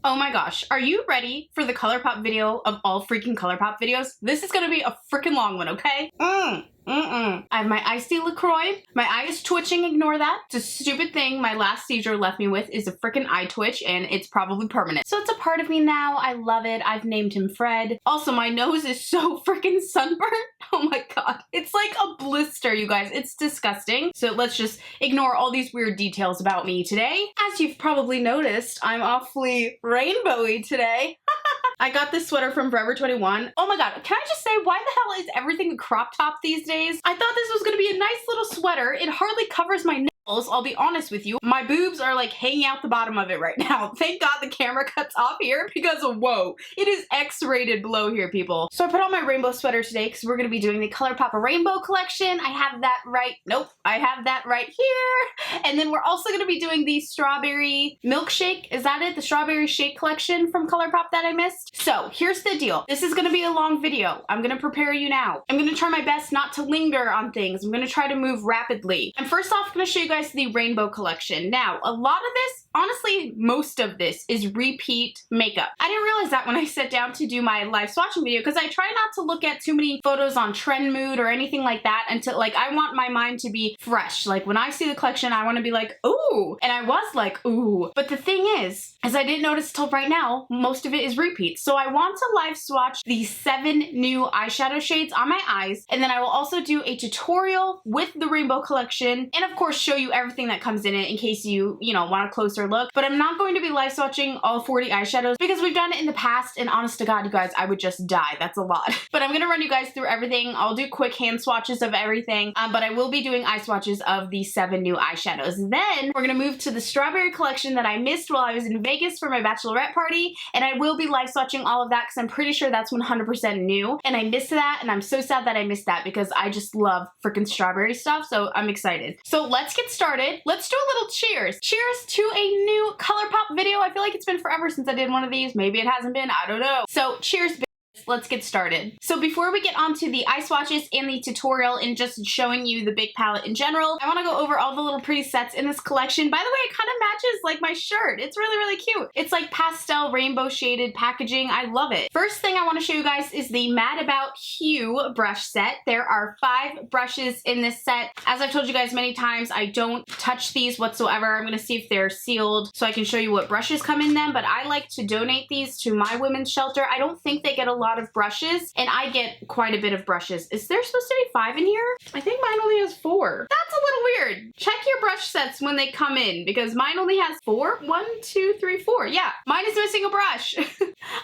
Oh my gosh, are you ready for the Colourpop video of all freaking Colourpop videos? This is gonna be a freaking long one, okay? I have my iced tea LaCroix. My eye is twitching, ignore that. It's a stupid thing my last seizure left me with is a freaking eye twitch, and it's probably permanent. So it's a part of me now. I love it. I've named him Fred. Also, my nose is so freaking sunburnt. Oh my god. It's like a blister, you guys. It's disgusting. So let's just ignore all these weird details about me today. As you've probably noticed, I'm awfully rainbowy today. I got this sweater from Forever 21. Oh my god, can I just say, why the hell is everything a crop top these days? I thought this was gonna be a nice little sweater. It hardly covers my nipples, I'll be honest with you. My boobs are like hanging out the bottom of it right now. Thank god the camera cuts off here because whoa, it is X-rated below here, people. So I put on my rainbow sweater today because we're gonna be doing the Colourpop Rainbow collection. I have that right, nope, I have that right here. And then we're also gonna be doing the strawberry milkshake, is that it? The strawberry shake collection from Colourpop that I missed. So here's the deal. This is gonna be a long video. I'm gonna prepare you now. I'm gonna try my best not to linger on things. I'm gonna try to move rapidly. I'm first off gonna show you guys the rainbow collection. Now, a lot of this, honestly, most of this is repeat makeup. I didn't realize that when I sat down to do my live swatching video because I try not to look at too many photos on trend mood or anything like that until, like, I want my mind to be fresh. Like, when I see the collection, I want to be like, ooh. And I was like, ooh. But the thing is, as I didn't notice till right now, most of it is repeats. So I want to live swatch the 7 new eyeshadow shades on my eyes. And then I will also do a tutorial with the rainbow collection. And of course, show you everything that comes in it in case you want a closer look. But I'm not going to be live swatching all 40 eyeshadows because we've done it in the past, and honest to god, you guys, I would just die. That's a lot. But I'm gonna run you guys through everything. I'll do quick hand swatches of everything, but I will be doing eye swatches of the 7 new eyeshadows. Then we're gonna move to the strawberry collection that I missed while I was in Vegas for my bachelorette party, and I will be live swatching all of that because I'm pretty sure that's 100% new, and I missed that, and I'm so sad that I missed that because I just love freaking strawberry stuff, so I'm excited. So let's get started. Let's do a little cheers. Cheers to a new Colourpop video. I feel like it's been forever since I did one of these. Maybe it hasn't been. I don't know. So cheers, bitches. Let's get started. So before we get onto the eye swatches and the tutorial and just showing you the big palette in general, I want to go over all the little pretty sets in this collection. By the way, it kind of matches like my shirt. It's really, really cute. It's like pastel rainbow shaded packaging. I love it. First thing I want to show you guys is the Mad About Hue brush set. There are 5 brushes in this set. As I've told you guys many times, I don't touch these whatsoever. I'm going to see if they're sealed so I can show you what brushes come in them, but I like to donate these to my women's shelter. I don't think they get a lot of brushes, and I get quite a bit of brushes. Is there supposed to be 5 in here? I think mine only has 4. That's a little weird. Check your brush sets when they come in because mine only has 4. 1, 2, 3, 4. Yeah, mine is missing a brush.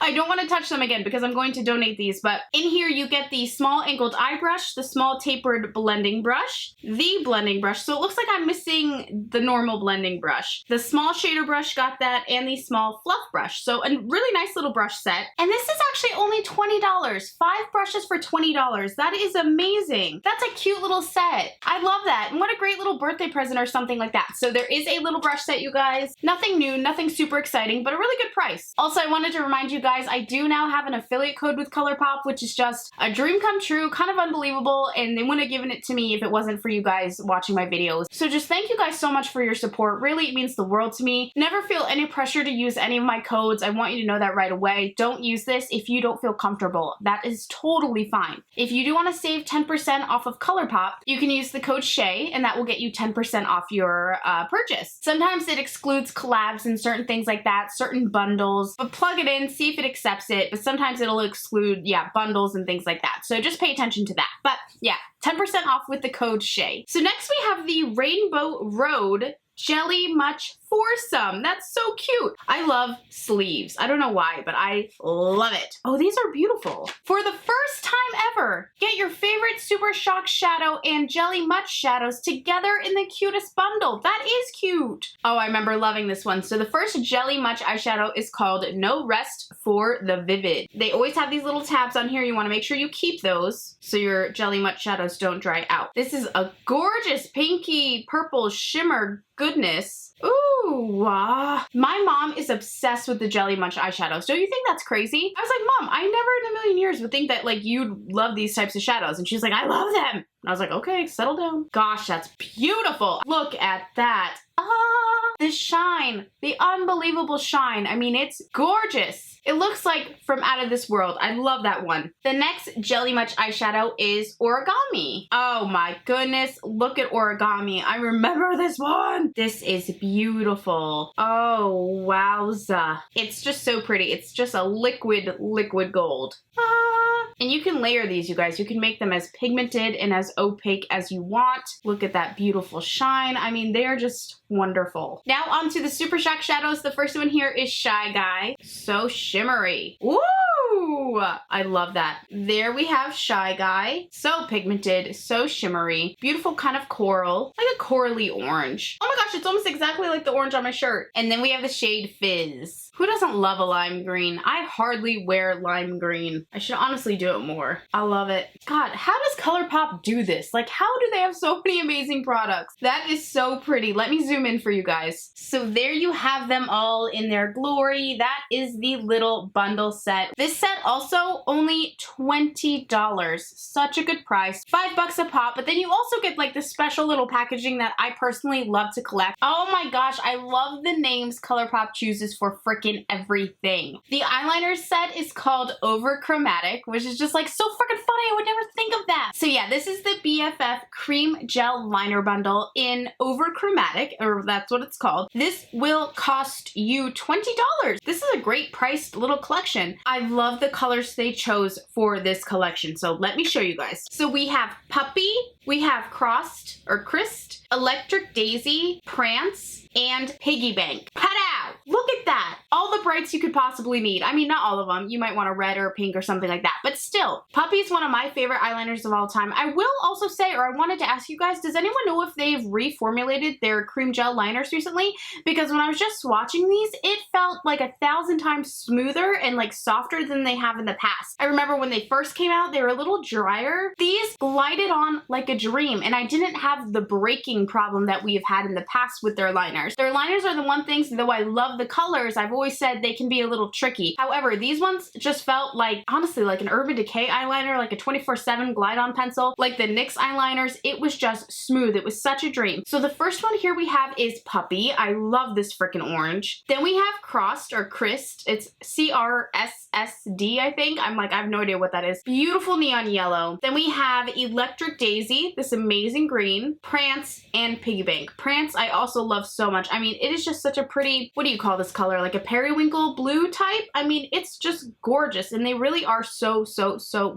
I don't want to touch them again because I'm going to donate these, but in here you get the small angled eye brush, the small tapered blending brush, the blending brush. So it looks like I'm missing the normal blending brush. The small shader brush got that, and the small fluff brush. So a really nice little brush set. And this is actually only $20. 5 brushes for $20. That is amazing. That's a cute little set. I love that. And what a great little birthday present or something like that. So there is a little brush set, you guys. Nothing new, nothing super exciting, but a really good price. Also, I wanted to remind you guys, I do now have an affiliate code with Colourpop, which is just a dream come true, kind of unbelievable, and they wouldn't have given it to me if it wasn't for you guys watching my videos. So just thank you guys so much for your support. Really, it means the world to me. Never feel any pressure to use any of my codes. I want you to know that right away. Don't use this if you don't feel comfortable. That is totally fine. If you do want to save 10% off of Colourpop, you can use the code SHAE, and that will get you 10% off your purchase. Sometimes it excludes collabs and certain things like that, certain bundles, but plug it in, see if it accepts it, but sometimes it'll exclude, yeah, bundles and things like that. So just pay attention to that. But yeah, 10% off with the code SHAE. So next we have the Rainbow Road Jelly Much Foursome. That's so cute. I love sleeves. I don't know why, but I love it. Oh, these are beautiful. For the first time ever, get your favorite Super Shock Shadow and Jelly Much shadows together in the cutest bundle. That is cute. Oh, I remember loving this one. So the first Jelly Much eyeshadow is called No Rest for the Vivid. They always have these little tabs on here. You want to make sure you keep those so your Jelly Much shadows don't dry out. This is a gorgeous pinky purple shimmer goodness. Ooh, my mom is obsessed with the Jelly Much eyeshadows. Don't you think that's crazy? I was like, Mom, I never in a million years would think that like you'd love these types of shadows. And she's like, I love them. And I was like, okay, settle down. Gosh, that's beautiful. Look at that. Ah. the shine, the unbelievable shine. I mean, it's gorgeous. It looks like from out of this world. I love that one. The next Jelly Much eyeshadow is Origami. Oh my goodness, look at Origami. I remember this one. This is beautiful. Oh, wowza. It's just so pretty. It's just a liquid gold. And you can layer these, you guys. You can make them as pigmented and as opaque as you want. Look at that beautiful shine. I mean, they're just wonderful. Now onto the Super Shock shadows. The first one here is Shy Guy. So shimmery. Woo! I love that. There we have Shy Guy. So pigmented, so shimmery. Beautiful kind of coral, like a corally orange. Oh my gosh, it's almost exactly like the orange on my shirt. And then we have the shade Fizz. Who doesn't love a lime green? I hardly wear lime green. I should honestly do it more. I love it. God, how does Colourpop do this? Like, how do they have so many amazing products? That is so pretty. Let me zoom in for you guys. So there you have them all in their glory. That is the little bundle set. This set also only $20. Such a good price. $5 a pop, but then you also get like the special little packaging that I personally love to collect. Oh my gosh, I love the names Colourpop chooses for frickin' everything. The eyeliner set is called Overchromatic, which is just like so freaking funny. I would never think of that. So yeah, this is the BFF Cream Gel Liner Bundle in Overchromatic, or that's what it's called. This will cost you $20. This is a great priced little collection. I love the colors they chose for this collection. So let me show you guys. So we have Puppy, we have Crossed or Christ, Electric Daisy, Prance, and Piggy Bank. Pow! Look at that. All the brights you could possibly need. I mean, not all of them. You might want a red or a pink or something like that. But still, Puppy is one of my favorite eyeliners of all time. I will also say, or I wanted to ask you guys, does anyone know if they've reformulated their cream gel liners recently? Because when I was just swatching these, it felt like 1,000 times smoother and like softer than they have in the past. I remember when they first came out, they were a little drier. These glided on like a dream, and I didn't have the breaking problem that we have had in the past with their liners. Their liners are the one thing, though I love the colors, I've always said they can be a little tricky. However, these ones just felt like, honestly, like an Urban Decay eyeliner, like a 24/7 glide-on pencil, like the NYX eyeliners. It was just smooth. It was such a dream. So the first one here we have is Puppy. I love this freaking orange. Then we have Crossed or Christ. It's CRSSD, I think. I have no idea what that is. Beautiful neon yellow. Then we have Electric Daisy, this amazing green, Prance, and Piggy Bank. Prance I also love so much. I mean, it is just such a pretty, what do you call this color? Like a periwinkle blue type? I mean, it's just gorgeous, and they really are so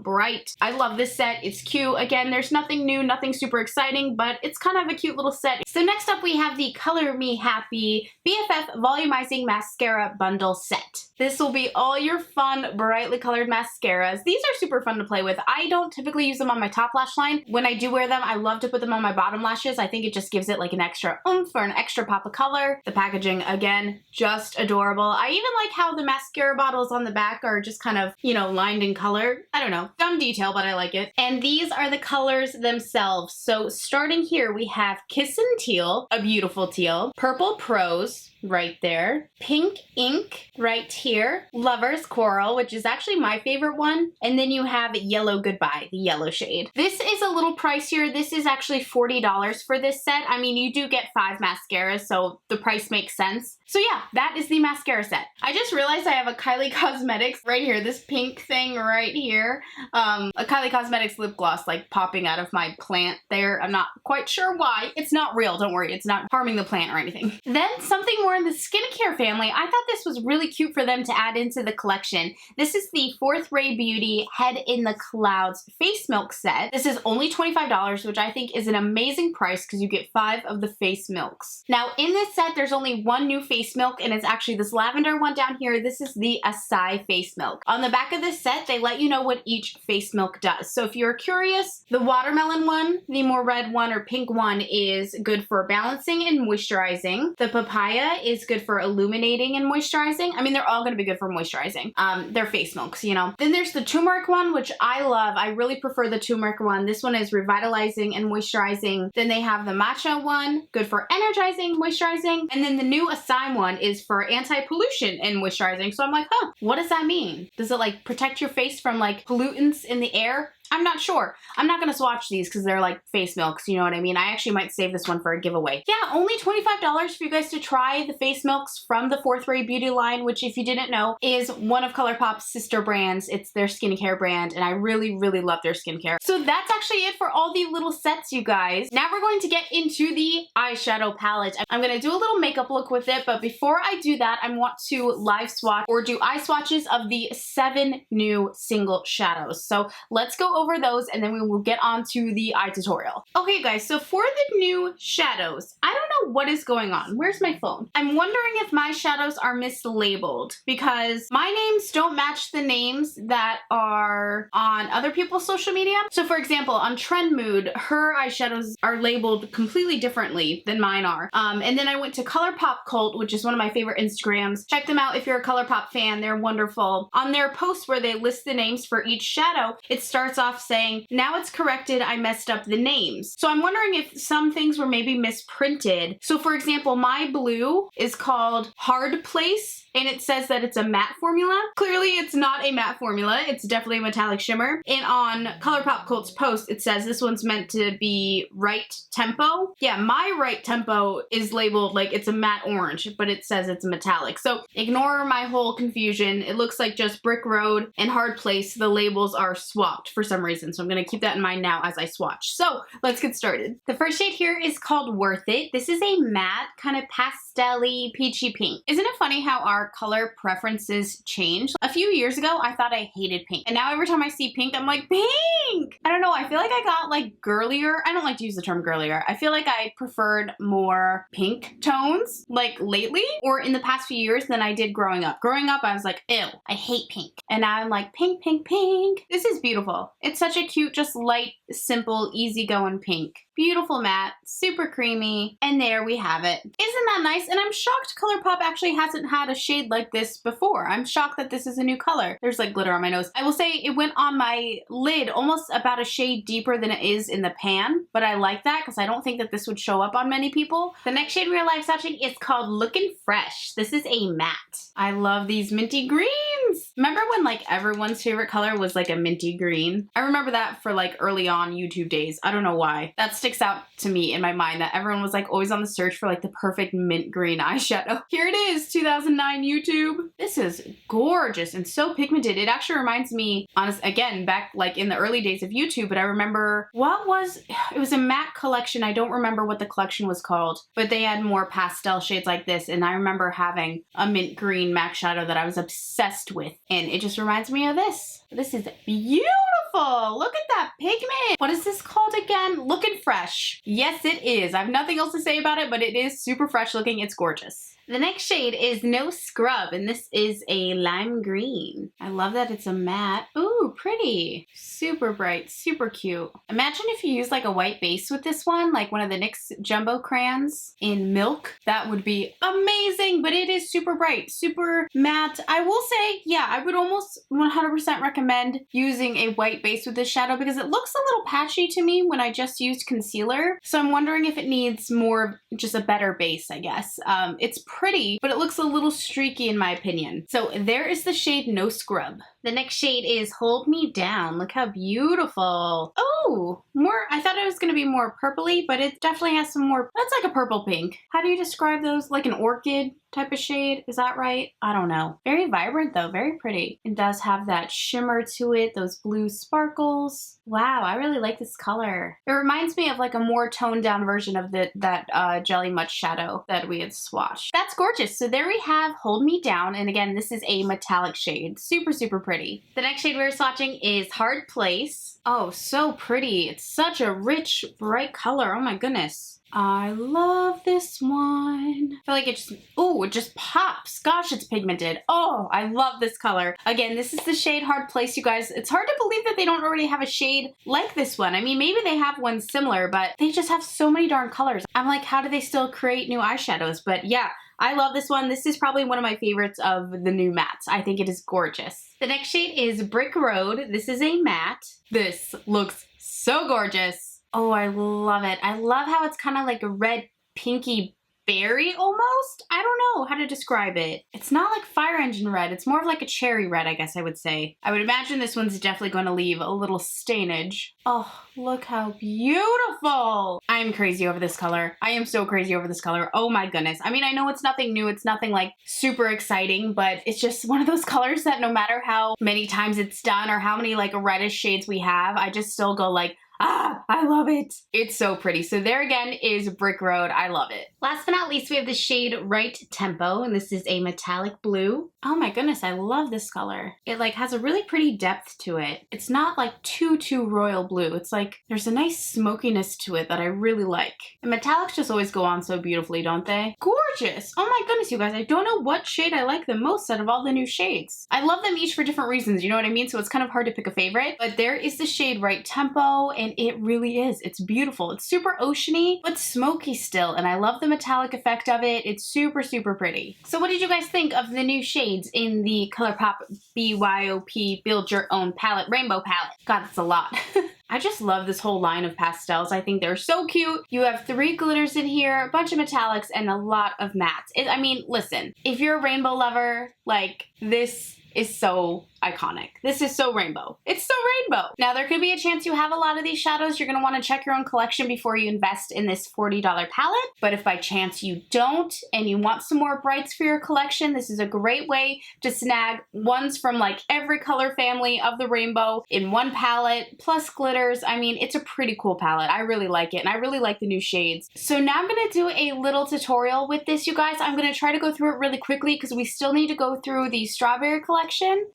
bright. I love this set. It's cute. Again, there's nothing new, nothing super exciting, but it's kind of a cute little set. So next up we have the Color Me Happy BFF Volumizing Mascara Bundle Set. This will be all your fun, brightly colored mascaras. These are super fun to play with. I don't typically use them on my top lash line. When I do wear them, I love to put them on my bottom lashes. I think it just gives it like an extra oomph or an extra pop of color. The packaging, again, just adorable. I even like how the mascara bottles on the back are just kind of, you know, lined in color. I don't know, dumb detail, but I like it. And these are the colors themselves. So starting here, we have Kissin' Teal, a beautiful teal, Purple Prose, right there, Pink Ink right here, Lover's Coral, which is actually my favorite one, and then you have Yellow Goodbye, the yellow shade. This is a little pricier. This is actually $40 for this set. I mean, you do get 5 mascaras, so the price makes sense. So yeah, that is the mascara set. I just realized I have a Kylie Cosmetics right here, this pink thing right here, a Kylie Cosmetics lip gloss like popping out of my plant there. I'm not quite sure why. It's not real, don't worry. It's not harming the plant or anything. Then something more in the skincare family. I thought this was really cute for them to add into the collection. This is the Fourth Ray Beauty Head in the Clouds Face Milk set. This is only $25, which I think is an amazing price because you get 5 of the face milks. Now in this set, there's only one new face milk, and it's actually this lavender one down here. This is the Acai face milk. On the back of this set, they let you know what each face milk does. So if you're curious, the watermelon one, the more red one or pink one, is good for balancing and moisturizing. The papaya is good for illuminating and moisturizing. I mean, they're all going to be good for moisturizing. They're face milks, you know. Then there's the turmeric one, which I love. I really prefer the turmeric one. This one is revitalizing and moisturizing. Then they have the matcha one, good for energizing, moisturizing. And then the new Acai one is for anti-pollution and moisturizing. So I'm like, huh, what does that mean? Does it like protect your face from like pollutants in the air? I'm not sure. I'm not gonna swatch these because they're like face milks, you know what I mean? I actually might save this one for a giveaway. Yeah, only $25 for you guys to try the face milks from the Fourth Ray Beauty line, which if you didn't know, is one of Colourpop's sister brands. It's their skincare brand, and I really, really love their skincare. So that's actually it for all the little sets, you guys. Now we're going to get into the eyeshadow palette. I'm gonna do a little makeup look with it, but before I do that, I want to live swatch or do eye swatches of the 7 new single shadows. So let's go over those and then we will get on to the eye tutorial. Okay guys, so for the new shadows, I don't know what is going on. Where's my phone? I'm wondering if my shadows are mislabeled because my names don't match the names that are on other people's social media. So for example, on Trend Mood, her eyeshadows are labeled completely differently than mine are. And then I went to Colourpop Cult, which is one of my favorite Instagrams. Check them out if you're a Colourpop fan. They're wonderful. On their post where they list the names for each shadow, it starts off saying, now it's corrected, I messed up the names. So I'm wondering if some things were maybe misprinted. So for example, my blue is called Hard Place, and it says that it's a matte formula. Clearly it's not a matte formula, it's definitely a metallic shimmer. And on Colourpop Cult's post, it says this one's meant to be Right Tempo. Yeah, my Right Tempo is labeled like it's a matte orange, but it says it's metallic. So ignore my whole confusion. It looks like just Brick Road and Hard Place, the labels are swapped for some reason. So I'm gonna keep that in mind now as I swatch. So let's get started. The first shade here is called Worth It. This is a matte, kind of pastel-y, peachy pink. Isn't it funny how our color preferences change? A few years ago, I thought I hated pink. And now every time I see pink, I'm like, pink! I don't know, I feel like I got like girlier. I don't like to use the term girlier. I feel like I preferred more pink tones like lately or in the past few years than I did growing up. Growing up, I was like, ew, I hate pink. And now I'm like, pink, pink, pink. This is beautiful. It's such a cute, just light, simple, easygoing pink. Beautiful matte, super creamy, and there we have it. Isn't that nice? And I'm shocked Colourpop actually hasn't had a shade like this before. I'm shocked that this is a new color. There's like glitter on my nose. I will say it went on my lid almost about a shade deeper than it is in the pan, but I like that because I don't think that this would show up on many people. The next shade we are live swatching is called Lookin' Fresh. This is a matte. I love these minty greens. Remember when like everyone's favorite color was like a minty green? I remember that for like early on YouTube days. I don't know why. That sticks out to me in my mind that everyone was like always on the search for like the perfect mint green eyeshadow. Here it is, 2009 YouTube. This is gorgeous and so pigmented. It actually reminds me, again, back like in the early days of YouTube, but I remember it was a matte collection. I don't remember what the collection was called, but they had more pastel shades like this. And I remember having a mint green MAC shadow that I was obsessed with. And it just reminds me of this. This is beautiful. Look at that pigment. What is this called again? Lookin' Fresh. Yes, it is. I have nothing else to say about it, but it is super fresh looking. It's gorgeous. The next shade is No Scrub, and this is a lime green. I love that it's a matte. Ooh, pretty. Super bright, super cute. Imagine if you use like a white base with this one, like one of the NYX jumbo crayons in Milk. That would be amazing, but it is super bright, super matte. I will say, yeah, I would almost 100% recommend using a white base with this shadow because it looks a little patchy to me when I just used concealer. So I'm wondering if it needs more, just a better base, I guess. It's pretty, but it looks a little streaky in my opinion. So there is the shade No Scrub. The next shade is Hold Me Down. Look how beautiful. Oh, I thought it was going to be more purpley, but it definitely has some more, that's like a purple pink. How do you describe those? Like an orchid type of shade? Is that right? I don't know. Very vibrant though, very pretty. It does have that shimmer to it, those blue sparkles. Wow, I really like this color. It reminds me of like a more toned down version of that Jelly Much shadow that we had swatched. That's gorgeous. So there we have Hold Me Down. And again, this is a metallic shade. Super, super pretty. The next shade we're swatching is Hard Place. Oh, so pretty. It's such a rich, bright color. Oh my goodness. I love this one. I feel like it just pops. Gosh, it's pigmented. Oh, I love this color. Again, this is the shade Hard Place, you guys. It's hard to believe that they don't already have a shade like this one. I mean, maybe they have one similar, but they just have so many darn colors. I'm like, how do they still create new eyeshadows? But yeah, I love this one. This is probably one of my favorites of the new mattes. I think it is gorgeous. The next shade is Brick Road. This is a matte. This looks so gorgeous. Oh, I love it. I love how it's kind of like a red pinky berry almost? I don't know how to describe it. It's not like fire engine red. It's more of like a cherry red, I guess I would say. I would imagine this one's definitely going to leave a little stainage. Oh, look how beautiful. I am crazy over this color. I am so crazy over this color. Oh my goodness. I mean, I know it's nothing new. It's nothing like super exciting, but it's just one of those colors that no matter how many times it's done or how many like reddish shades we have, I just still go like, ah, I love it. It's so pretty. So there again is Brick Road. I love it. Last but not least, we have the shade Right Tempo, and this is a metallic blue. Oh my goodness, I love this color. It like has a really pretty depth to it. It's not like too royal blue. It's like there's a nice smokiness to it that I really like. And metallics just always go on so beautifully, don't they? Gorgeous. Oh my goodness, you guys. I don't know what shade I like the most out of all the new shades. I love them each for different reasons, you know what I mean? So it's kind of hard to pick a favorite, but there is the shade Right Tempo, and it really is. It's beautiful. It's super oceany, but smoky still, and I love the metallic effect of it. It's super pretty. So what did you guys think of the new shades in the Colourpop BYOP Build Your Own Palette Rainbow Palette? God, that's a lot. I just love this whole line of pastels. I think they're so cute. You have 3 glitters in here, a bunch of metallics, and a lot of mattes. I mean, listen, if you're a rainbow lover, like, this is so iconic. This is so rainbow. It's so rainbow. Now, there could be a chance you have a lot of these shadows. You're going to want to check your own collection before you invest in this $40 palette. But if by chance you don't and you want some more brights for your collection, this is a great way to snag ones from like every color family of the rainbow in one palette, plus glitters. I mean, it's a pretty cool palette. I really like it, and I really like the new shades. So now I'm going to do a little tutorial with this, you guys. I'm going to try to go through it really quickly because we still need to go through the strawberry collection.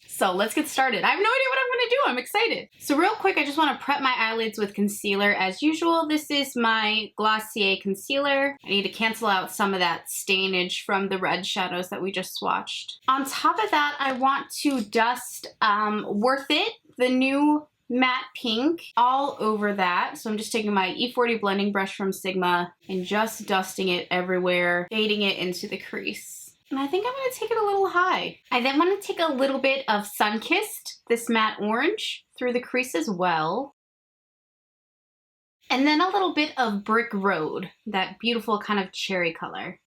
So let's get started. I have no idea what I'm going to do. I'm excited. So real quick, I just want to prep my eyelids with concealer as usual. This is my Glossier concealer. I need to cancel out some of that stainage from the red shadows that we just swatched. On top of that, I want to dust Worth It, the new matte pink, all over that. So I'm just taking my E40 blending brush from Sigma and just dusting it everywhere, fading it into the crease. And I think I'm going to take it a little high. I then want to take a little bit of Sunkissed, this matte orange, through the crease as well. And then a little bit of Brick Road, that beautiful kind of cherry color.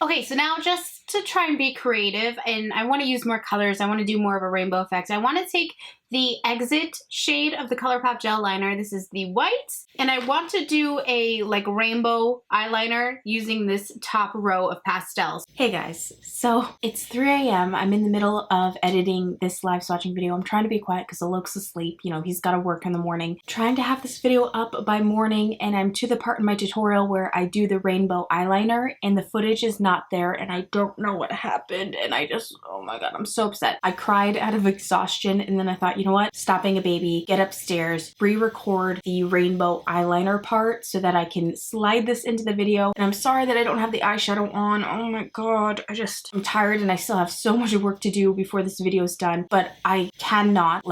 Okay, so now just to try and be creative, and I want to use more colors, I want to do more of a rainbow effect, I want to take the Exit shade of the Colourpop gel liner. This is the white, and I want to do a like rainbow eyeliner using this top row of pastels. Hey guys, so it's 3 a.m. I'm in the middle of editing this live swatching video. I'm trying to be quiet because Alok's asleep. You know, he's got to work in the morning. Trying to have this video up by morning, and I'm to the part in my tutorial where I do the rainbow eyeliner, and the footage is not there, and I don't know what happened, and I just, oh my god, I'm so upset. I cried out of exhaustion, and then I thought, you know what? Stop being a baby, get upstairs, re-record the rainbow eyeliner part so that I can slide this into the video. And I'm sorry that I don't have the eyeshadow on. Oh my god, I'm tired and I still have so much work to do before this video is done. But I cannot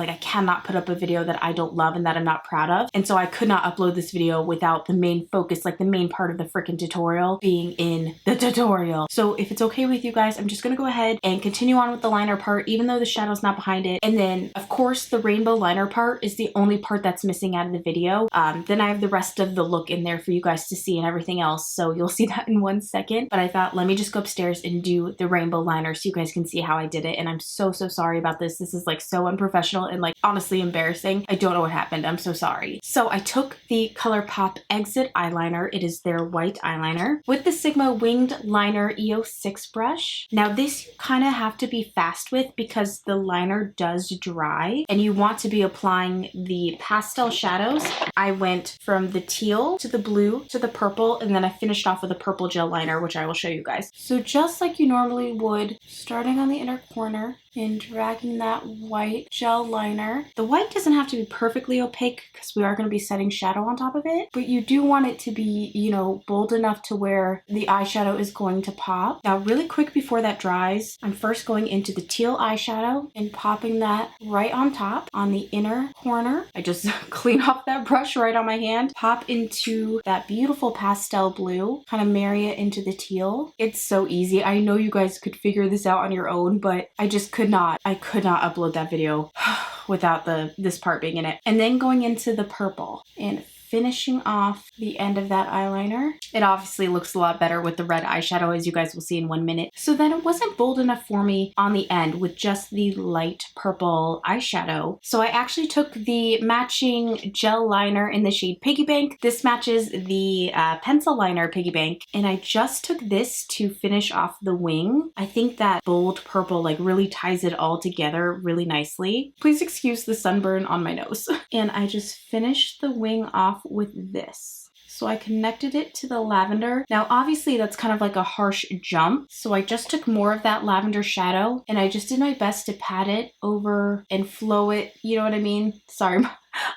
put up a video that I don't love and that I'm not proud of. And so I could not upload this video without the main focus, like the main part of the freaking tutorial being in the tutorial. So if it's okay with you guys, I'm just gonna go ahead and continue on with the liner part, even though the shadow's not behind it. And then, of course, the rainbow liner part is the only part that's missing out of the video. Then I have the rest of the look in there for you guys to see and everything else, so you'll see that in 1 second. But I thought, let me just go upstairs and do the rainbow liner so you guys can see how I did it. And I'm so sorry about this. This is like so unprofessional and like honestly embarrassing. I don't know what happened. I'm so sorry. So I took the Colourpop Exit eyeliner. It is their white eyeliner with the Sigma Winged Liner EO6 brush. Now this you kind of have to be fast with because the liner does dry and you want to be applying the pastel shadows. I went from the teal to the blue to the purple, and then I finished off with a purple gel liner, which I will show you guys. So just like you normally would, starting on the inner corner and dragging that white gel liner. The white doesn't have to be perfectly opaque because we are going to be setting shadow on top of it, but you do want it to be, you know, bold enough to where the eyeshadow is going to pop. Now, really quick before that dries, I'm first going into the teal eyeshadow and popping that right on top on the inner corner. I just clean off that brush right on my hand, pop into that beautiful pastel blue, kind of marry it into the teal. It's so easy. I know you guys could figure this out on your own, but I just could not upload that video without this part being in it. And then going into the purple and finishing off the end of that eyeliner. It obviously looks a lot better with the red eyeshadow, as you guys will see in 1 minute. So then it wasn't bold enough for me on the end with just the light purple eyeshadow. So I actually took the matching gel liner in the shade Piggy Bank. This matches the pencil liner Piggy Bank. And I just took this to finish off the wing. I think that bold purple like really ties it all together really nicely. Please excuse the sunburn on my nose. And I just finished the wing off with this. So I connected it to the lavender. Now, obviously that's kind of like a harsh jump. So I just took more of that lavender shadow and I just did my best to pat it over and flow it. You know what I mean? Sorry,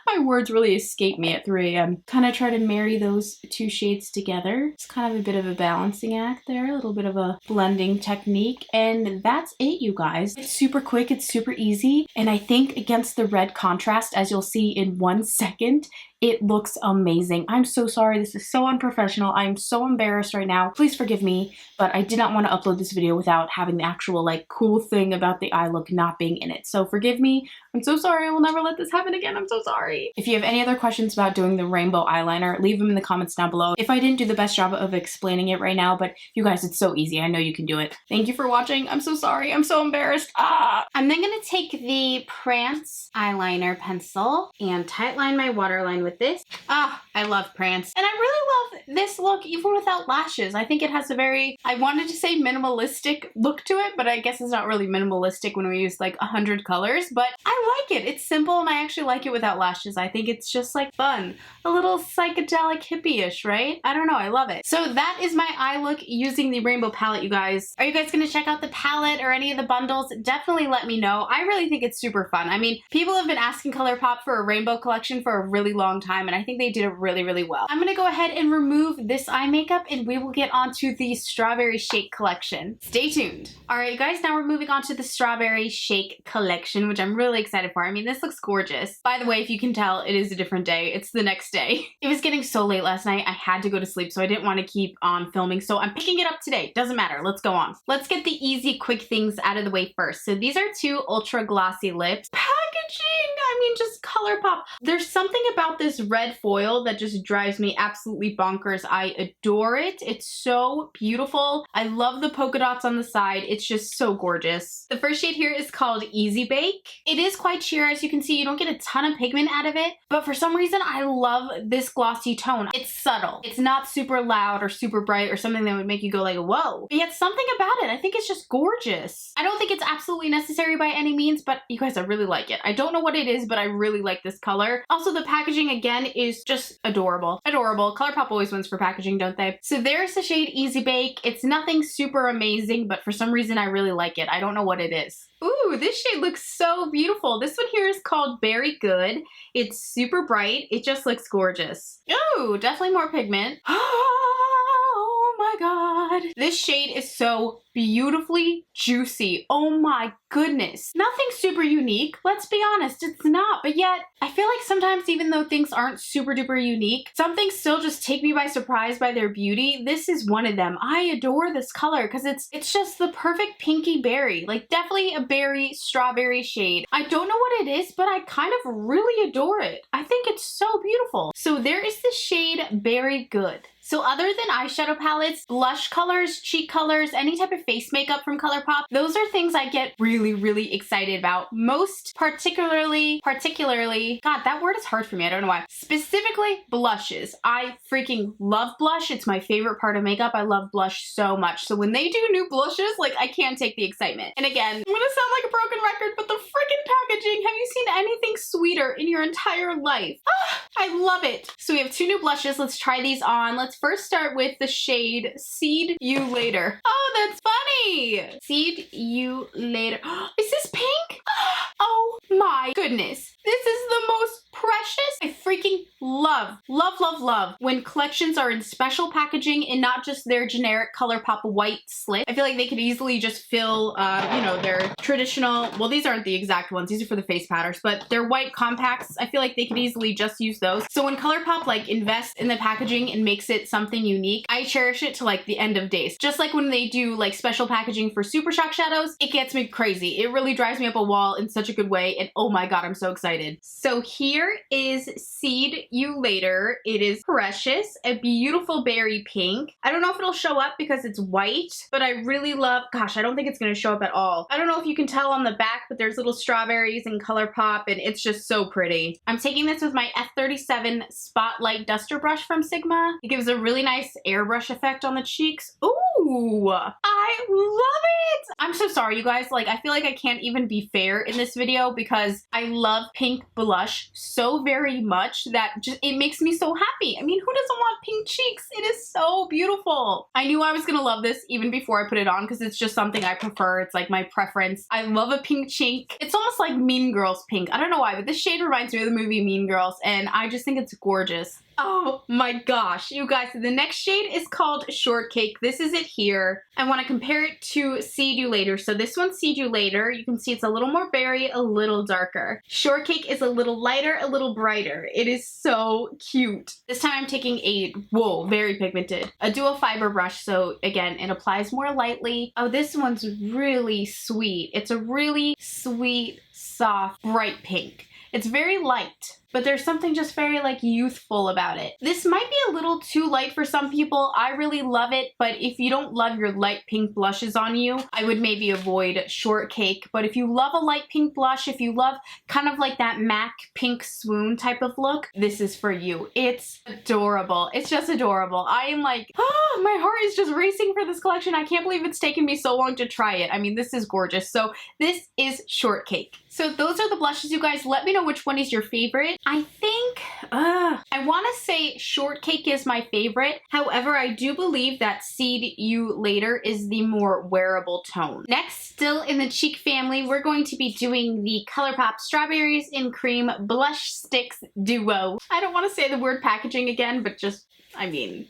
my words really escape me at 3 a.m. Kind of try to marry those two shades together. It's kind of a bit of a balancing act there, a little bit of a blending technique. And that's it, you guys. It's super quick, it's super easy. And I think against the red contrast, as you'll see in 1 second, it looks amazing. I'm so sorry. This is so unprofessional. I'm so embarrassed right now. Please forgive me, but I did not want to upload this video without having the actual like cool thing about the eye look not being in it. So forgive me. I'm so sorry. I will never let this happen again. I'm so sorry. If you have any other questions about doing the rainbow eyeliner, leave them in the comments down below. If I didn't do the best job of explaining it right now, but you guys, it's so easy. I know you can do it. Thank you for watching. I'm so sorry. I'm so embarrassed. I'm then going to take the Prance eyeliner pencil and tightline my waterline with this. I love Prance. And I really love this look even without lashes. I think it has a very, I wanted to say minimalistic look to it, but I guess it's not really minimalistic when we use like 100 colors, but I like it. It's simple and I actually like it without lashes. I think it's just like fun. A little psychedelic hippie-ish, right? I don't know. I love it. So that is my eye look using the rainbow palette, you guys. Are you guys going to check out the palette or any of the bundles? Definitely let me know. I really think it's super fun. I mean, people have been asking Colourpop for a rainbow collection for a really long time, and I think they did it really, really well. I'm going to go ahead and remove this eye makeup and we will get onto the Strawberry Shake collection. Stay tuned. All right, you guys, now we're moving on to the Strawberry Shake collection, which I'm really excited for. I mean, this looks gorgeous. By the way, if you can tell, it is a different day. It's the next day. It was getting so late last night, I had to go to sleep, so I didn't want to keep on filming, so I'm picking it up today. Doesn't matter. Let's go on. Let's get the easy, quick things out of the way first. So these are 2 ultra glossy lips. Packaging! I mean, just Colourpop. There's something about this red foil that just drives me absolutely bonkers. I adore it. It's so beautiful. I love the polka dots on the side. It's just so gorgeous. The first shade here is called Easy Bake. It is quite sheer. As you can see, you don't get a ton of pigment out of it, but for some reason, I love this glossy tone. It's subtle. It's not super loud or super bright or something that would make you go like, whoa. But yet something about it, I think it's just gorgeous. I don't think it's absolutely necessary by any means, but you guys, I really like it. I don't know what it is, but I really like this color. Also, the packaging again is just adorable. Adorable. Colourpop always wins for packaging, don't they? So there's the shade Easy Bake. It's nothing super amazing, but for some reason I really like it. I don't know what it is. Ooh, this shade looks so beautiful. This one here is called Very Good. It's super bright. It just looks gorgeous. Ooh, definitely more pigment. Oh my god. This shade is so beautifully juicy. Oh my goodness. Nothing super unique. Let's be honest, it's not. But yet, I feel like sometimes even though things aren't super duper unique, some things still just take me by surprise by their beauty. This is one of them. I adore this color because it's just the perfect pinky berry. Like definitely a berry strawberry shade. I don't know what it is, but I kind of really adore it. I think it's so beautiful. So there is the shade Very Good. So other than eyeshadow palettes, blush colors, cheek colors, any type of face makeup from Colourpop, those are things I get really, really excited about. Most particularly, God, that word is hard for me. I don't know why. Specifically, blushes. I freaking love blush. It's my favorite part of makeup. I love blush so much. So when they do new blushes, like I can't take the excitement. And again, I'm gonna sound like a broken record, but the freaking packaging, have you seen anything sweeter in your entire life? I love it. So we have 2 new blushes. Let's try these on. Let's first start with the shade Seed You Later. Oh, that's funny. Seed You Later. Is this pink? Oh my goodness. This is the most precious. I freaking love when collections are in special packaging and not just their generic Colourpop white slip. I feel like they could easily just fill, you know, their traditional, well, these aren't the exact ones. These are for the face powders, but they're white compacts. I feel like they could easily just use those. So when Colourpop like invests in the packaging and makes it something unique, I cherish it to like the end of days. Just like when they do like special packaging for Super Shock shadows, it gets me crazy. It really drives me up a wall in such a good way. And oh my God, I'm so excited. So here is Seed You You Later. It is precious, a beautiful berry pink. I don't know if it'll show up because it's white, but I really love, gosh, I don't think it's gonna show up at all. I don't know if you can tell on the back, but there's little strawberries and Colourpop, and it's just so pretty. I'm taking this with my F37 Spotlight Duster Brush from Sigma. It gives a really nice airbrush effect on the cheeks. Ooh, I love it! I'm so sorry, you guys. Like, I feel like I can't even be fair in this video because I love pink blush so very much that just it makes me so happy. I mean, who doesn't want pink cheeks? It is so beautiful. I knew I was gonna love this even before I put it on because it's just something I prefer. It's like my preference. I love a pink cheek. It's almost like Mean Girls pink. I don't know why, but this shade reminds me of the movie Mean Girls, and I just think it's gorgeous. Oh my gosh, you guys, the next shade is called Shortcake. This is it here. I want to compare it to See You Later. So this one's See You Later. You can see it's a little more berry, a little darker. Shortcake is a little lighter, a little brighter. It is so cute. This time I'm taking a, whoa, very pigmented, a dual fiber brush. So again, it applies more lightly. Oh, this one's really sweet. It's a really sweet, soft, bright pink. It's very light, but there's something just very like youthful about it. This might be a little too light for some people. I really love it, but if you don't love your light pink blushes on you, I would maybe avoid Shortcake. But if you love a light pink blush, if you love kind of like that MAC pink swoon type of look, this is for you. It's adorable. It's just adorable. I am like, oh, my heart is just racing for this collection. I can't believe it's taken me so long to try it. I mean, this is gorgeous. So this is Shortcake. So those are the blushes, you guys. Let me know which one is your favorite. I think, I want to say Shortcake is my favorite. However, I do believe that See You Later is the more wearable tone. Next, still in the cheek family, we're going to be doing the Colourpop Strawberries in Cream Blush Sticks Duo. I don't want to say the word packaging again, but just, I mean,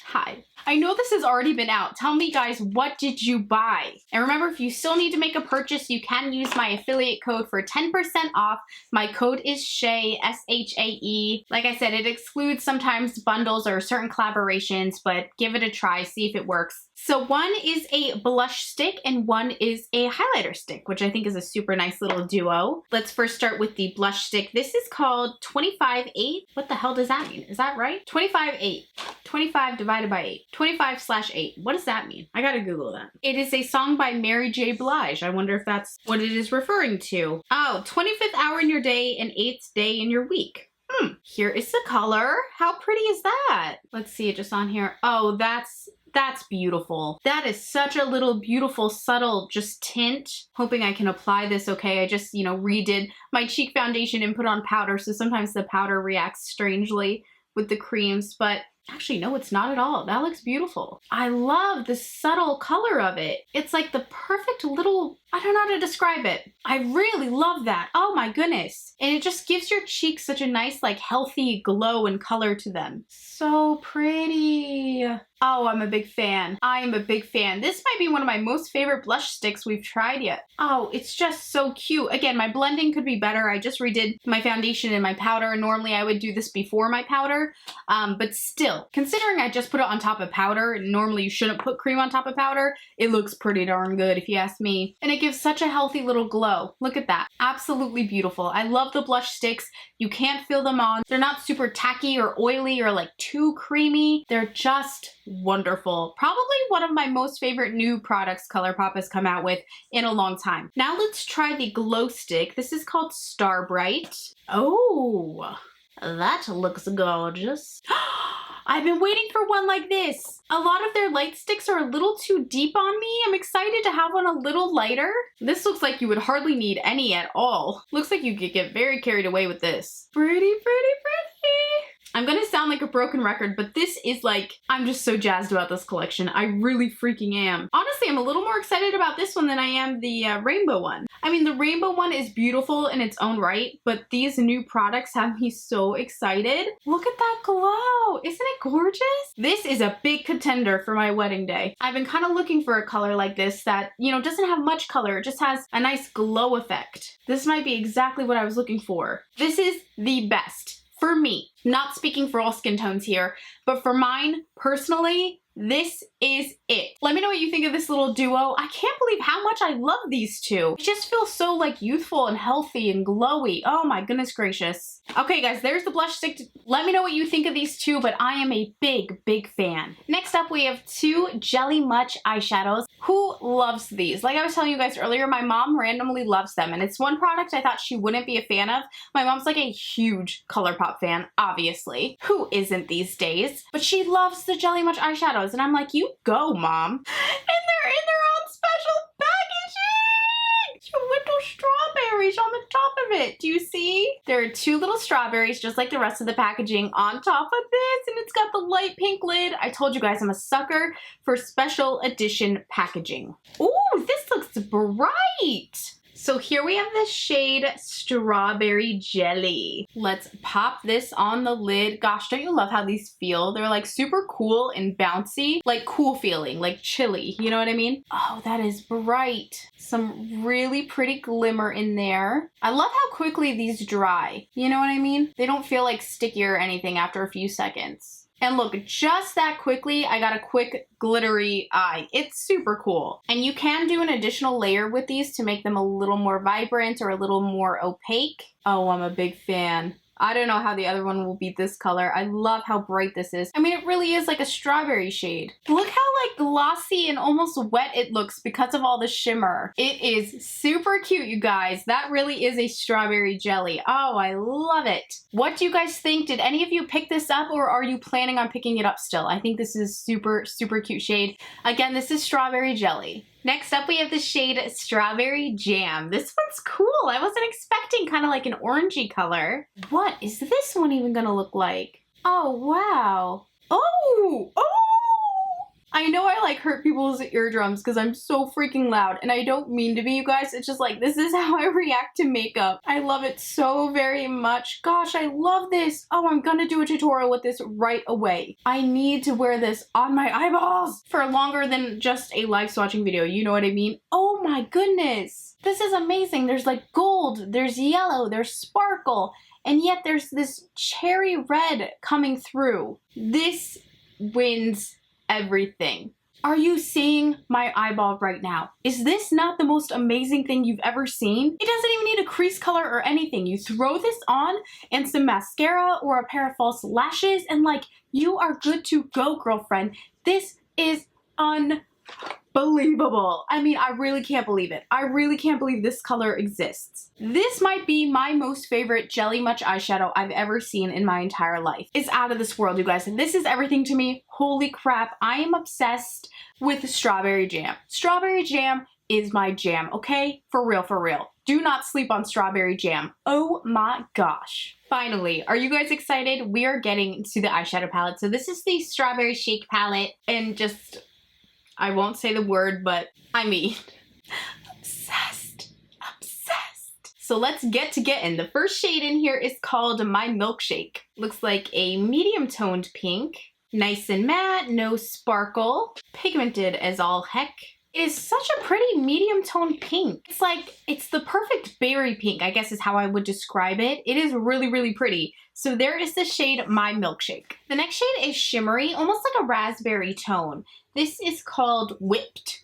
hi. I know this has already been out. Tell me, guys, what did you buy? And remember, if you still need to make a purchase, you can use my affiliate code for 10% off. My code is SHAE, S-H-A-E. Like I said, it excludes sometimes bundles or certain collaborations, but give it a try, see if it works. So one is a blush stick and one is a highlighter stick, which I think is a super nice little duo. Let's first start with the blush stick. This is called 25/8. What the hell does that mean? Is that right? 25/8. 25 divided by 8. 25/8. What does that mean? I gotta Google that. It is a song by Mary J. Blige. I wonder if that's what it is referring to. Oh, 25th hour in your day and 8th day in your week. Here is the color. How pretty is that? Let's see it just on here. Oh, that's beautiful. That is such a little beautiful, subtle just tint. Hoping I can apply this okay. I just, you know, redid my cheek foundation and put on powder, so sometimes the powder reacts strangely with the creams, but actually, no, it's not at all. That looks beautiful. I love the subtle color of it. It's like the perfect little, I don't know how to describe it. I really love that. Oh my goodness. And it just gives your cheeks such a nice, like, healthy glow and color to them. So pretty. Oh, I'm a big fan. I am a big fan. This might be one of my most favorite blush sticks we've tried yet. Oh, it's just so cute. Again, my blending could be better. I just redid my foundation and my powder. Normally I would do this before my powder, but still, considering I just put it on top of powder, and normally you shouldn't put cream on top of powder, it looks pretty darn good if you ask me. And it gives such a healthy little glow. Look at that. Absolutely beautiful. I love the blush sticks. You can't feel them on. They're not super tacky or oily or like too creamy. They're just wonderful. Probably one of my most favorite new products Colourpop has come out with in a long time. Now let's try the glow stick. This is called Star Bright. Oh, that looks gorgeous. I've been waiting for one like this. A lot of their light sticks are a little too deep on me. I'm excited to have one a little lighter. This looks like you would hardly need any at all. Looks like you could get very carried away with this. Pretty, pretty, pretty. I'm gonna sound like a broken record, but this is like, I'm just so jazzed about this collection. I really freaking am. Honestly, I'm a little more excited about this one than I am the rainbow one. I mean, the rainbow one is beautiful in its own right, but these new products have me so excited. Look at that glow. Isn't it gorgeous? This is a big contender for my wedding day. I've been kind of looking for a color like this that, you know, doesn't have much color. It just has a nice glow effect. This might be exactly what I was looking for. This is the best. For me, not speaking for all skin tones here, but for mine, personally, This is it. Let me know what you think of this little duo. I can't believe how much I love these two. It just feels so like youthful and healthy and glowy. Oh my goodness gracious. Okay guys, there's the blush stick. Let me know what you think of these two, but I am a big fan. Next up, we have two Jelly Much eyeshadows. Who loves these? Like I was telling you guys earlier, my mom randomly loves them, and it's one product I thought she wouldn't be a fan of. My mom's like a huge Colourpop fan, obviously. Who isn't these days? But she loves the Jelly Much eyeshadows, and I'm like, you go, Mom. And they're in their own special packaging! Two little strawberries on the top of it. Do you see? There are two little strawberries, just like the rest of the packaging, on top of this, and it's got the light pink lid. I told you guys I'm a sucker for special edition packaging. Ooh, this looks bright! So here we have the shade Strawberry Jelly. Let's pop this on the lid. Gosh, don't you love how these feel? They're like super cool and bouncy, like cool feeling, like chilly, you know what I mean? Oh, that is bright. Some really pretty glimmer in there. I love how quickly these dry, you know what I mean? They don't feel like sticky or anything after a few seconds. And look, just that quickly, I got a quick glittery eye. It's super cool. And you can do an additional layer with these to make them a little more vibrant or a little more opaque. Oh, I'm a big fan. I don't know how the other one will beat this color. I love how bright this is. I mean, it really is like a strawberry shade. Look how like glossy and almost wet it looks because of all the shimmer. It is super cute, you guys. That really is a strawberry jelly. Oh, I love it. What do you guys think? Did any of you pick this up, or are you planning on picking it up still? I think this is super cute shade. Again, this is strawberry jelly. Next up, we have the shade Strawberry Jam. This one's cool. I wasn't expecting kind of like an orangey color. What is this one even gonna look like? Oh, wow. Oh! I know I like hurt people's eardrums because I'm so freaking loud, and I don't mean to be, you guys. It's just like, this is how I react to makeup. I love it so very much. Gosh, I love this. Oh, I'm gonna do a tutorial with this right away. I need to wear this on my eyeballs for longer than just a live swatching video. You know what I mean? Oh my goodness. This is amazing. There's like gold, there's yellow, there's sparkle, and yet there's this cherry red coming through. This wins everything. Are you seeing my eyeball right now? Is this not the most amazing thing you've ever seen? It doesn't even need a crease color or anything. You throw this on and some mascara or a pair of false lashes and like, you are good to go, girlfriend. This is unbelievable. I mean, I really can't believe it. I really can't believe this color exists. This might be my most favorite Jelly Much eyeshadow I've ever seen in my entire life. It's out of this world, you guys. And this is everything to me. Holy crap. I am obsessed with Strawberry Jam. Strawberry Jam is my jam, okay? For real, for real. Do not sleep on Strawberry Jam. Oh my gosh. Finally, are you guys excited? We are getting to the eyeshadow palette. So this is the Strawberry Shake palette, and just, I won't say the word, but I mean, obsessed. So let's get to getting. The first shade in here is called My Milkshake. Looks like a medium toned pink. Nice and matte, no sparkle. Pigmented as all heck. It is such a pretty medium toned pink. It's like, it's the perfect berry pink, I guess is how I would describe it. It is really pretty. So there is the shade My Milkshake. The next shade is shimmery, almost like a raspberry tone. This is called Whipped.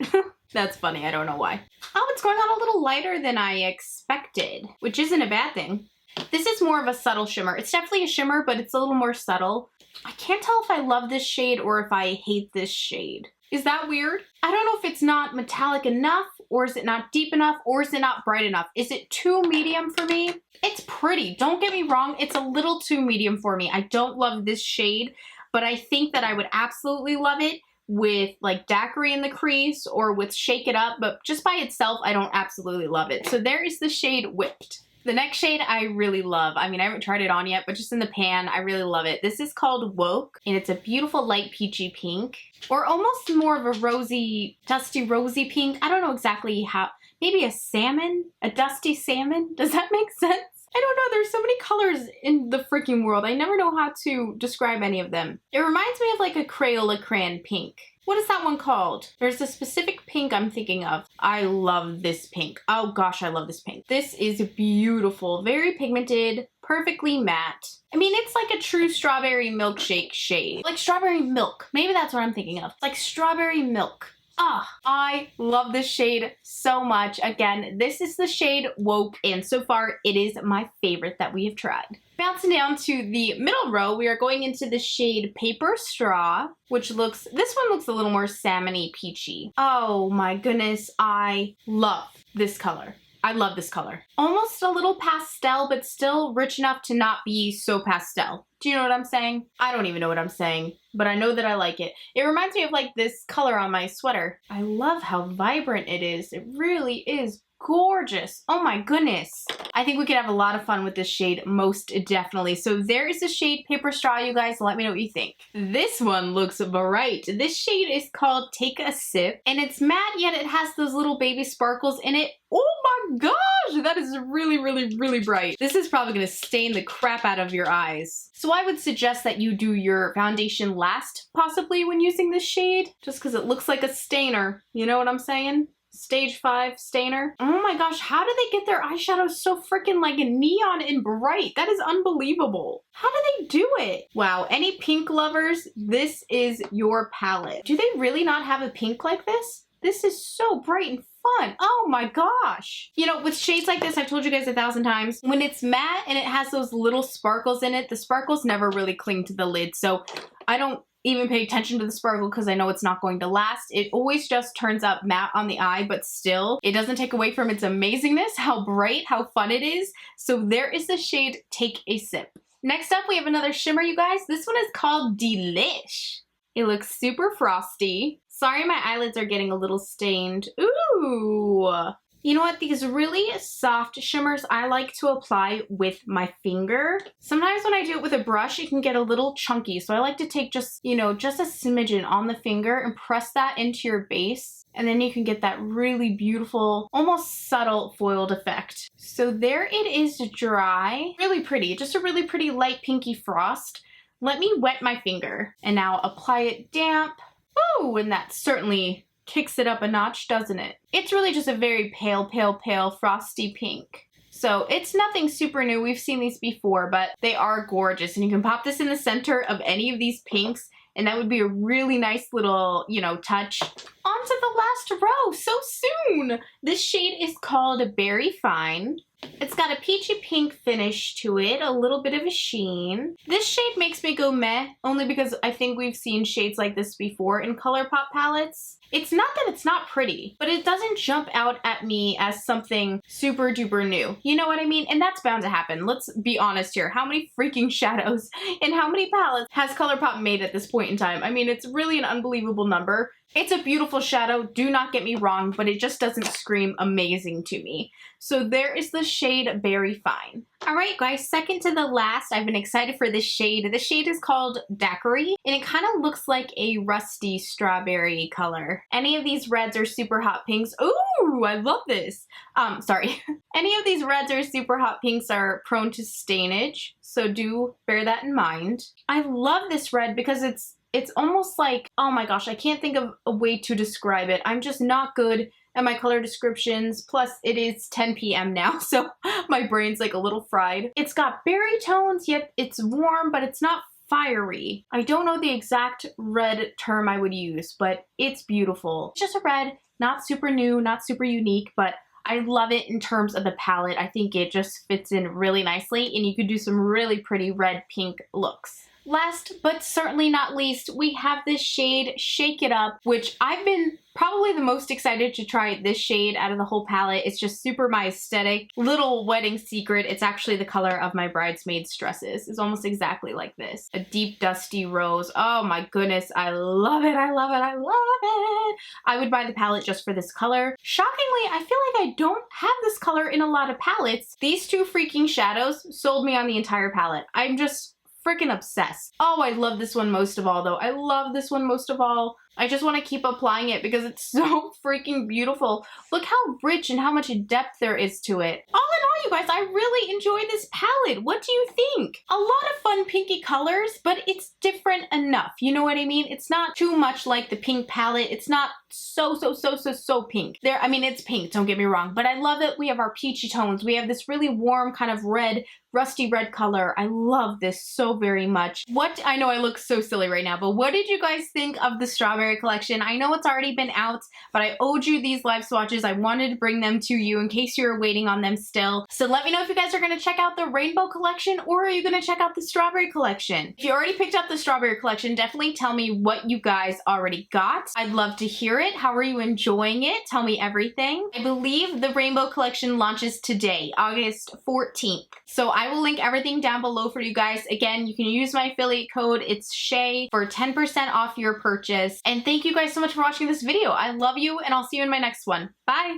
That's funny, I don't know why. Oh, it's going on a little lighter than I expected, which isn't a bad thing. This is more of a subtle shimmer. It's definitely a shimmer, but it's a little more subtle. I can't tell if I love this shade or if I hate this shade. Is that weird? I don't know if it's not metallic enough, or is it not deep enough, or is it not bright enough? Is it too medium for me? It's pretty, don't get me wrong, it's a little too medium for me. I don't love this shade, but I think that I would absolutely love it with like daiquiri in the crease or with Shake It Up, but just by itself, I don't absolutely love it. So there is the shade Whipped. The next shade I really love. I mean, I haven't tried it on yet, but just in the pan, I really love it. This is called Woke, and it's a beautiful light peachy pink, or almost more of a rosy, dusty rosy pink. I don't know exactly how, maybe a salmon? A dusty salmon? Does that make sense? I don't know, there's so many colors in the freaking world. I never know how to describe any of them. It reminds me of like a Crayola crayon pink. What is that one called? There's a specific pink I'm thinking of. I love this pink. Oh gosh, I love this pink. This is beautiful, very pigmented, perfectly matte. I mean, it's like a true strawberry milkshake shade. Like strawberry milk. Maybe that's what I'm thinking of. It's like strawberry milk. Ah, I love this shade so much. Again, this is the shade Woke, and so far it is my favorite that we have tried. Bouncing down to the middle row, we are going into the shade Paper Straw, which looks, this one looks a little more salmon-y peachy. Oh my goodness, I love this color. I love this color. Almost a little pastel, but still rich enough to not be so pastel. Do you know what I'm saying? I don't even know what I'm saying, but I know that I like it. It reminds me of like this color on my sweater. I love how vibrant it is. It really is gorgeous. Oh my goodness. I think we could have a lot of fun with this shade, most definitely. So there is the shade Paper Straw, you guys. Let me know what you think. This one looks bright. This shade is called Take a Sip, and it's matte, yet it has those little baby sparkles in it. Oh my gosh, that is really, really, really bright. This is probably gonna stain the crap out of your eyes. So I would suggest that you do your foundation last, possibly, when using this shade, just because it looks like a stainer. You know what I'm saying? Stage 5 stainer. Oh my gosh, how do they get their eyeshadow so freaking like neon and bright? That is unbelievable. How do they do it? Wow, any pink lovers, this is your palette. Do they really not have a pink like this? This is so bright and fun. Oh my gosh. You know, with shades like this, I've told you guys 1,000 times, when it's matte and it has those little sparkles in it, the sparkles never really cling to the lid. So I don't even pay attention to the sparkle because I know it's not going to last. It always just turns out matte on the eye, but still, it doesn't take away from its amazingness, how bright, how fun it is. So there is the shade Take a Sip. Next up, we have another shimmer, you guys. This one is called Delish. It looks super frosty. Sorry, my eyelids are getting a little stained. Ooh. You know what? These really soft shimmers I like to apply with my finger. Sometimes when I do it with a brush, it can get a little chunky. So I like to take just, you know, just a smidgen on the finger and press that into your base. And then you can get that really beautiful, almost subtle foiled effect. So there it is dry. Really pretty. Just a really pretty light pinky frost. Let me wet my finger and now apply it damp. Ooh, and that certainly kicks it up a notch, doesn't it? It's really just a very pale, pale, pale frosty pink. So it's nothing super new. We've seen these before, but they are gorgeous. And you can pop this in the center of any of these pinks, and that would be a really nice little, you know, touch. On to the last row, so soon! This shade is called Berry Fine. It's got a peachy pink finish to it, a little bit of a sheen. This shade makes me go meh, only because I think we've seen shades like this before in Colourpop palettes. It's not that it's not pretty, but it doesn't jump out at me as something super duper new. You know what I mean? And that's bound to happen. Let's be honest here. How many freaking shadows and how many palettes has Colourpop made at this point in time? I mean, it's really an unbelievable number. It's a beautiful shadow, do not get me wrong, but it just doesn't scream amazing to me. So there is the shade Berry Fine. Alright guys, second to the last, I've been excited for this shade. This shade is called Daiquiri, and it kind of looks like a rusty strawberry color. Any of these reds are super hot pinks. Ooh, I love this. Sorry. Any of these reds or super hot pinks are prone to stainage, so do bear that in mind. I love this red because it's almost like, oh my gosh, I can't think of a way to describe it. I'm just not good at my color descriptions. Plus, it is 10 p.m. now, so my brain's like a little fried. It's got berry tones, yet it's warm, but it's not fiery. I don't know the exact red term I would use, but it's beautiful. It's just a red, not super new, not super unique, but I love it in terms of the palette. I think it just fits in really nicely, and you could do some really pretty red-pink looks. Last but certainly not least, we have this shade Shake It Up, which I've been probably the most excited to try this shade out of the whole palette. It's just super my aesthetic. Little wedding secret, it's actually the color of my bridesmaid's dresses. It's almost exactly like this. A deep dusty rose. Oh my goodness, I love it, I love it, I love it. I would buy the palette just for this color. Shockingly, I feel like I don't have this color in a lot of palettes. These two freaking shadows sold me on the entire palette. I'm just freaking obsessed. Oh, I love this one most of all though. I love this one most of all. I just want to keep applying it because it's so freaking beautiful. Look how rich and how much depth there is to it. All in all, you guys, I really enjoy this palette. What do you think? A lot of fun pinky colors, but it's different enough. You know what I mean? It's not too much like the pink palette. It's not so pink. I mean, it's pink, don't get me wrong, but I love that we have our peachy tones. We have this really warm kind of red rusty red color. I love this so very much. I know I look so silly right now, but what did you guys think of the strawberry collection? I know it's already been out, but I owed you these live swatches. I wanted to bring them to you in case you were waiting on them still. So let me know if you guys are going to check out the rainbow collection, or are you going to check out the strawberry collection? If you already picked up the strawberry collection, definitely tell me what you guys already got. I'd love to hear it. How are you enjoying it? Tell me everything. I believe the rainbow collection launches today, August 14th. So I will link everything down below for you guys. Again, you can use my affiliate code. It's SHAE for 10% off your purchase. And thank you guys so much for watching this video. I love you, and I'll see you in my next one. Bye!